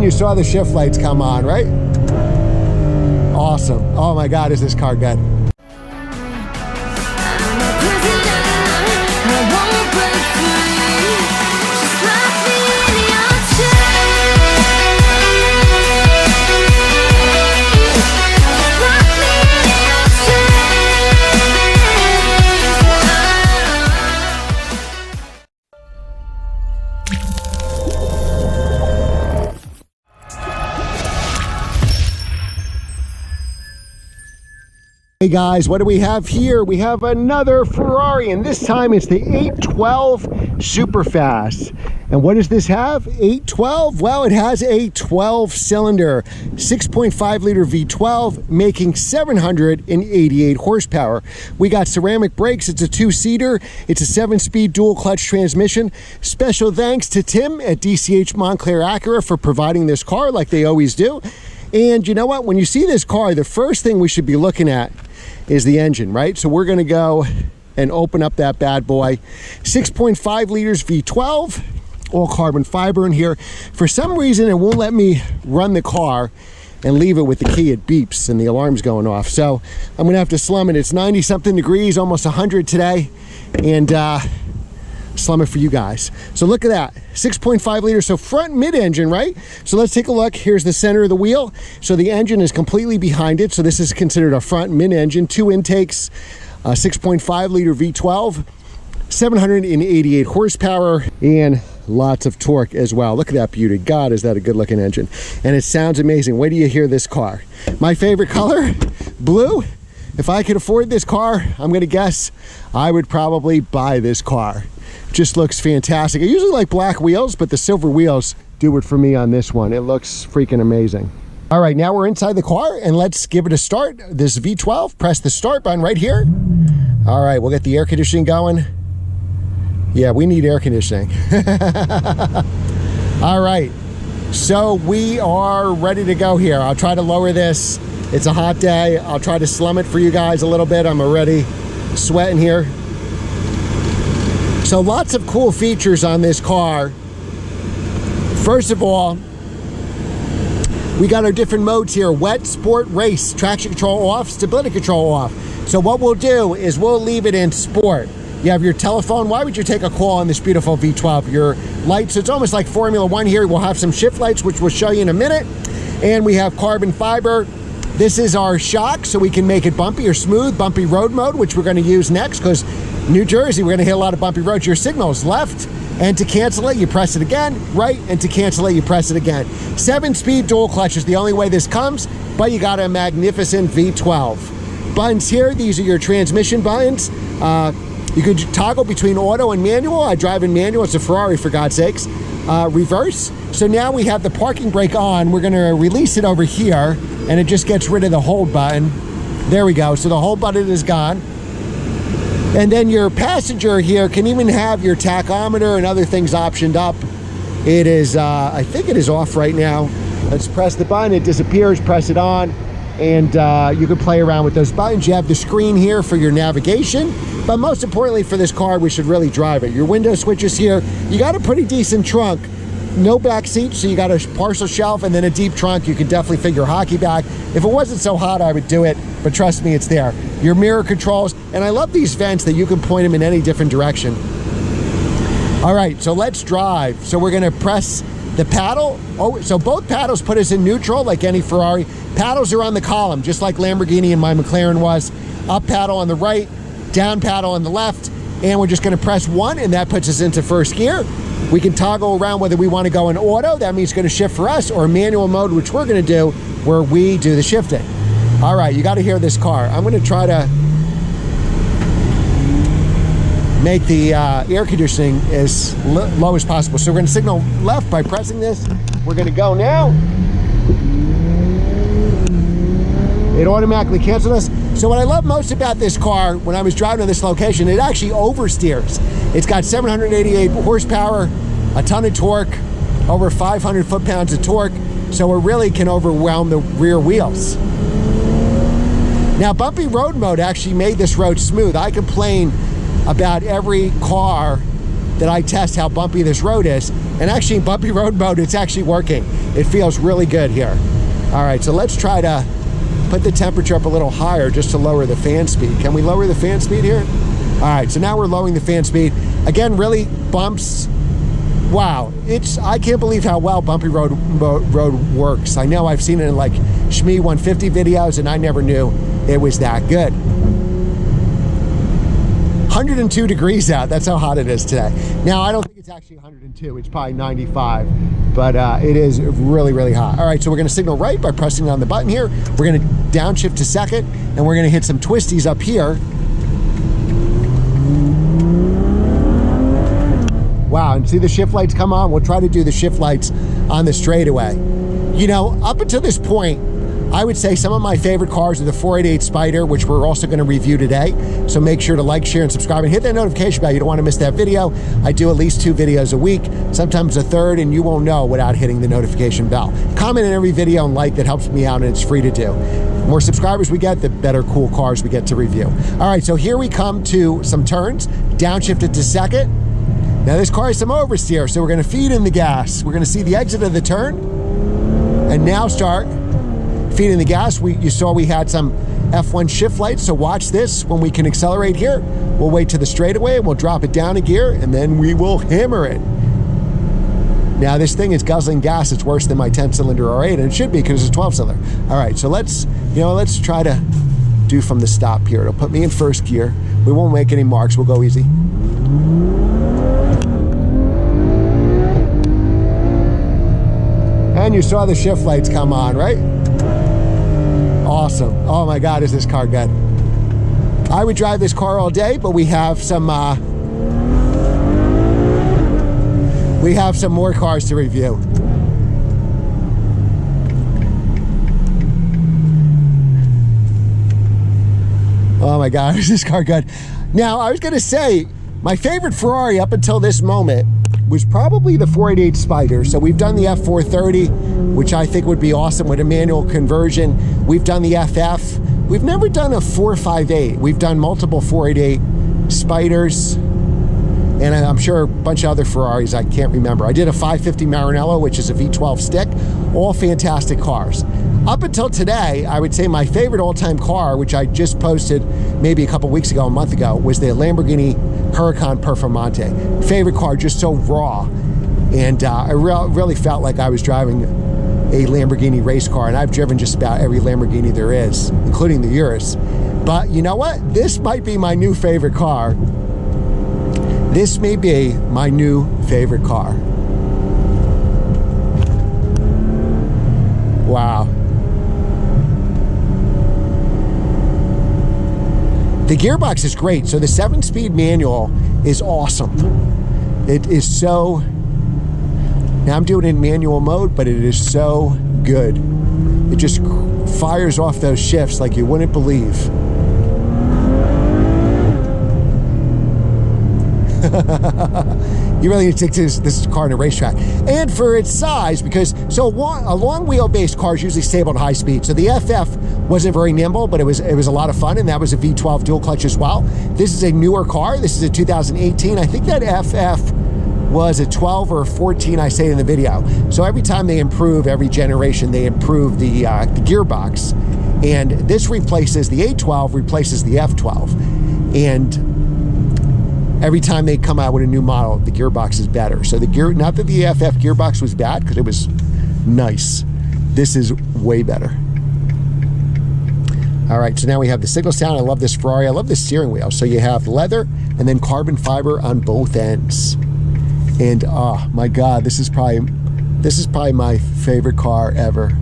you saw the shift lights come on, right? Awesome. Oh my God, is this car good? Hey guys, what do we have here? We have another Ferrari, and this time it's the 812 Superfast. And what does this have? 812? Well, it has a 12-cylinder, 6.5 liter V12, making 788 horsepower. We got ceramic brakes. It's a 2-seater. It's a 7-speed dual clutch transmission. Special thanks to Tim at DCH Montclair Acura for providing this car like they always do. And you know what? When you see this car, the first thing we should be looking at is the engine, right? So we're gonna go and open up that bad boy. 6.5 liters V12, all carbon fiber in here. For some reason, it won't let me run the car and leave it with the key. It beeps and the alarm's going off. So I'm gonna have to slum it. It's 90 something degrees, almost 100 today. And slum it for you guys. So look at that, 6.5 liters, so front mid-engine, right? So let's take a look. Here's the center of the wheel. So the engine is completely behind it. So this is considered a front mid-engine, 2 intakes, 6.5 liter V12, 788 horsepower, and lots of torque as well. Look at that beauty. God, is that a good looking engine. And it sounds amazing. Wait till you hear this car. My favorite color, blue. If I could afford this car, I'm gonna guess I would probably buy this car. Just looks fantastic. I usually like black wheels, but the silver wheels do it for me on this one. It looks freaking amazing. All right, now we're inside the car and let's give it a start. This V12, press the start button right here. All right, we'll get the air conditioning going. Yeah, we need air conditioning. All right, so we are ready to go here. I'll try to lower this. It's a hot day. I'll try to slum it for you guys a little bit. I'm already sweating here. So lots of cool features on this car. First of all, we got our different modes here: wet, sport, race, traction control off, stability control off. So what we'll do is we'll leave it in sport. You have your telephone. Why would you take a call on this beautiful V12? Your lights, it's almost like Formula One here. We'll have some shift lights, which we'll show you in a minute. And we have carbon fiber. This is our shock, so we can make it bumpy or smooth, bumpy road mode, which we're gonna use next, because New Jersey, we're gonna hit a lot of bumpy roads. Your signal is left, and to cancel it, you press it again, right, and to cancel it, you press it again. 7-speed dual clutch is the only way this comes, but you got a magnificent V12. Buttons here, these are your transmission buttons. You could toggle between auto and manual. I drive in manual, it's a Ferrari for God's sakes. Reverse. So now we have the parking brake on. We're gonna release it over here, and it just gets rid of the hold button. There we go, so the hold button is gone. And then your passenger here can even have your tachometer and other things optioned up. It is, I think it is off right now. Let's press the button, it disappears, press it on, and you can play around with those buttons. You have the screen here for your navigation, but most importantly for this car, we should really drive it. Your window switches here. You got a pretty decent trunk. No back seat, so you got a partial shelf and then a deep trunk. You can definitely fit your hockey bag. If it wasn't so hot, I would do it, but trust me, it's there. Your mirror controls, and I love these vents that you can point them in any different direction. All right, so let's drive. So we're gonna press the paddle. Oh, so both paddles put us in neutral like any Ferrari. Paddles are on the column, just like Lamborghini and my McLaren was. Up paddle on the right, down paddle on the left, and we're just gonna press 1, and that puts us into first gear. We can toggle around whether we want to go in auto, that means it's going to shift for us, or manual mode, which we're going to do, where we do the shifting. All right, you got to hear this car. I'm going to try to make the air conditioning as low as possible. So we're going to signal left by pressing this. We're going to go now. It automatically canceled us. So what I love most about this car, when I was driving to this location, it actually oversteers. It's got 788 horsepower, a ton of torque, over 500 foot-pounds of torque, so it really can overwhelm the rear wheels. Now, bumpy road mode actually made this road smooth. I complain about every car that I test how bumpy this road is. And actually in bumpy road mode, it's actually working. It feels really good here. All right, so let's try to put the temperature up a little higher just to lower the fan speed. Can we lower the fan speed here? All right, so now we're lowering the fan speed. Again, really bumps. Wow, I can't believe how well bumpy road works. I know I've seen it in like Shmee 150 videos, and I never knew it was that good. 102 degrees out. That's how hot it is today. Now, I don't think it's actually 102. It's probably 95, but it is really, really hot. All right, so we're going to signal right by pressing on the button here. We're going to downshift to second, and we're going to hit some twisties up here. Wow, and see the shift lights come on? We'll try to do the shift lights on the straightaway. You know, up until this point, I would say some of my favorite cars are the 488 Spider, which we're also going to review today. So make sure to like, share, and subscribe, and hit that notification bell. You don't want to miss that video. I do at least 2 videos a week, sometimes a third, and you won't know without hitting the notification bell. Comment in every video and like. That helps me out, and it's free to do. The more subscribers we get, the better cool cars we get to review. All right, so here we come to some turns. Downshifted to second. Now this car has some oversteer, so we're going to feed in the gas. We're going to see the exit of the turn, and now start feeding the gas. You saw we had some F1 shift lights, so watch this. When we can accelerate here, we'll wait to the straightaway, and we'll drop it down a gear, and then we will hammer it. Now this thing is guzzling gas. It's worse than my 10-cylinder R8, and it should be because it's a 12-cylinder. All right, so let's try to do from the stop here. It'll put me in first gear. We won't make any marks. We'll go easy. And you saw the shift lights come on, right? Awesome. Oh my God, is this car good. I would drive this car all day, but we have some more cars to review. Oh my God, is this car good. Now, I was gonna say, my favorite Ferrari up until this moment was probably the 488 Spider. So we've done the F430, which I think would be awesome with a manual conversion. We've done the FF. We've never done a 458. We've done multiple 488 Spiders, and I'm sure a bunch of other Ferraris I can't remember. I did a 550 Maranello, which is a V12 stick. All fantastic cars. Up until today, I would say my favorite all-time car, which I just posted maybe a couple weeks ago, a month ago, was the Lamborghini Huracan Performante. Favorite car, just so raw. And I really felt like I was driving a Lamborghini race car, and I've driven just about every Lamborghini there is, including the Urus. But you know what? This might be my new favorite car. This may be my new favorite car. Wow. The gearbox is great. So the 7-speed manual is awesome. It is so, now I'm doing it in manual mode, but it is so good. It just fires off those shifts like you wouldn't believe. You really need to take this car in a racetrack. And for its size, because a long wheelbase car is usually stable at high speed. So the FF wasn't very nimble, but it was a lot of fun, and that was a V12 dual clutch as well. This is a newer car. This is a 2018. I think that FF was a 12 or a 14, I say in the video. So every time they improve, every generation, they improve the gearbox. And this replaces the A12, replaces the F12. And every time they come out with a new model, the gearbox is better. So not that the FF gearbox was bad, because it was nice. This is way better. All right, so now we have the signal sound. I love this Ferrari. I love this steering wheel. So you have leather and then carbon fiber on both ends. And oh my God, this is probably my favorite car ever.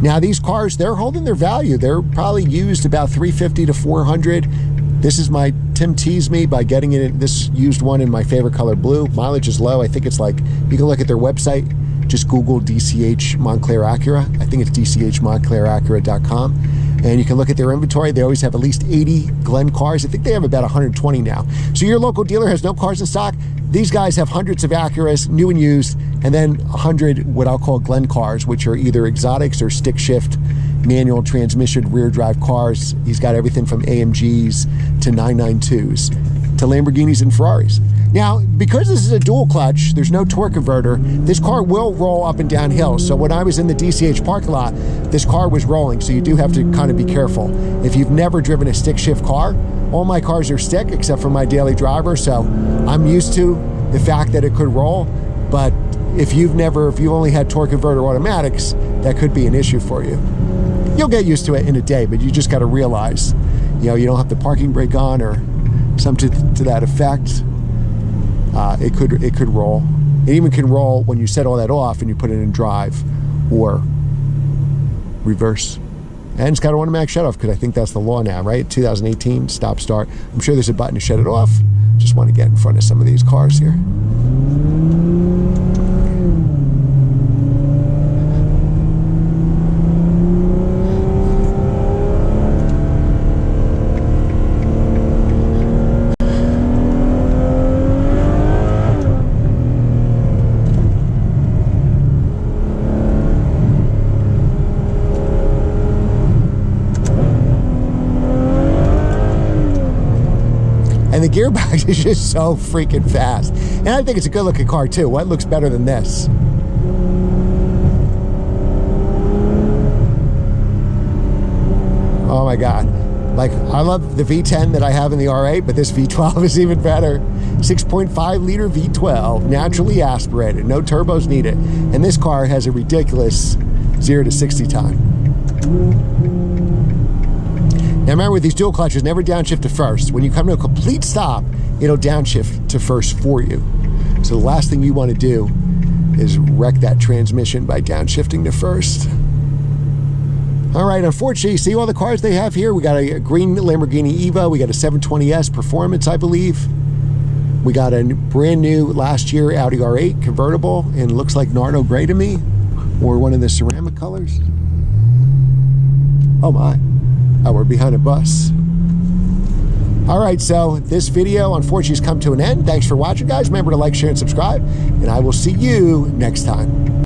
Now these cars, they're holding their value. They're probably used about $350 to $400. This is my Tim teased me by getting it this used one in my favorite color, blue. Mileage is low. I think it's like, you can look at their website. Just Google DCH Montclair Acura. I think it's dchmontclairacura.com. And you can look at their inventory. They always have at least 80 Glen cars. I think they have about 120 now. So your local dealer has no cars in stock. These guys have hundreds of Acuras, new and used, and then 100 what I'll call Glen cars, which are either exotics or stick shift, manual transmission, rear drive cars. He's got everything from AMGs to 992s to Lamborghinis and Ferraris. Now, because this is a dual clutch, there's no torque converter, this car will roll up and down hills. So when I was in the DCH parking lot, this car was rolling, so you do have to kind of be careful. If you've never driven a stick shift car, all my cars are stick except for my daily driver, so I'm used to the fact that it could roll, but if you've only had torque converter automatics, that could be an issue for you. You'll get used to it in a day, but you just got to realize, you know, you don't have the parking brake on or something to that effect. It could roll. It even can roll when you set all that off and you put it in drive or reverse. And it's got an automatic shut off because I think that's the law now, right? 2018 stop start. I'm sure there's a button to shut it off. Just want to get in front of some of these cars here. And the gearbox is just so freaking fast. And I think it's a good looking car too. What looks better than this? Oh my God. Like, I love the V10 that I have in the R8, but this V12 is even better. 6.5 liter V12, naturally aspirated, no turbos needed. And this car has a ridiculous 0 to 60 time. Now remember, with these dual clutches, never downshift to first. When you come to a complete stop, it'll downshift to first for you. So the last thing you want to do is wreck that transmission by downshifting to first. All right, unfortunately, see all the cars they have here? We got a green Lamborghini Evo, we got a 720S Performance, I believe. We got a brand new last year Audi R8 convertible, and it looks like Nardo Gray to me, or one of the ceramic colors. Oh my. Oh, we're behind a bus. All right, so this video unfortunately has come to an end. Thanks for watching, guys. Remember to like, share, and subscribe, and I will see you next time.